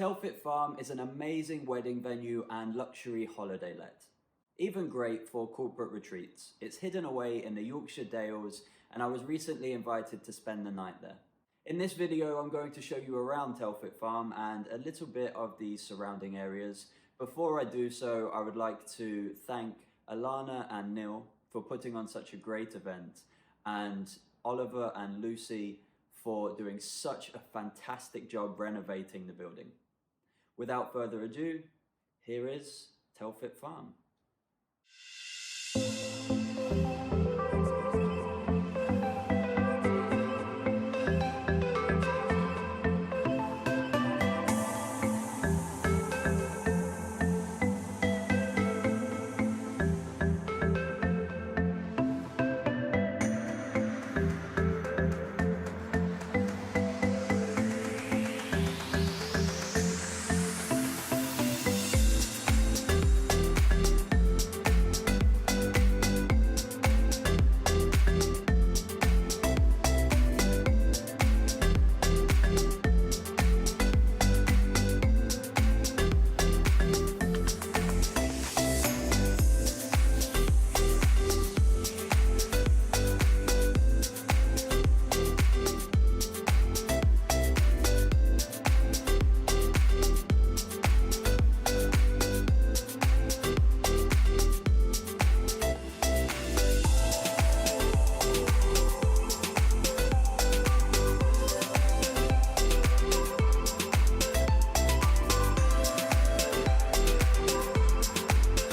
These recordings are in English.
Telfit Farm is an amazing wedding venue and luxury holiday let. Even great for corporate retreats. It's hidden away in the Yorkshire Dales, and I was recently invited to spend the night there. In this video, I'm going to show you around Telfit Farm and a little bit of the surrounding areas. Before I do so, I would like to thank Allanah and Neil for putting on such a great event, and Oliver and Lucy for doing such a fantastic job renovating the building. Without further ado, here is Telfit Farm.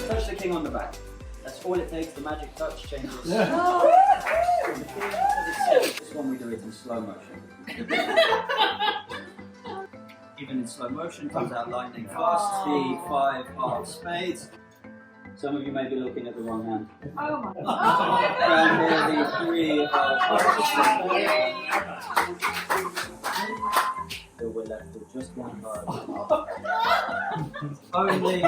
Touch the king on the back. That's all it takes. The magic touch changes. From the king to the set. This one we do it in slow motion. Even in slow motion, comes out lightning fast. The 5 half spades. Some of you may be looking at the wrong hand. Oh my god! And here the 3 half spades. So we're left with just one card. Only.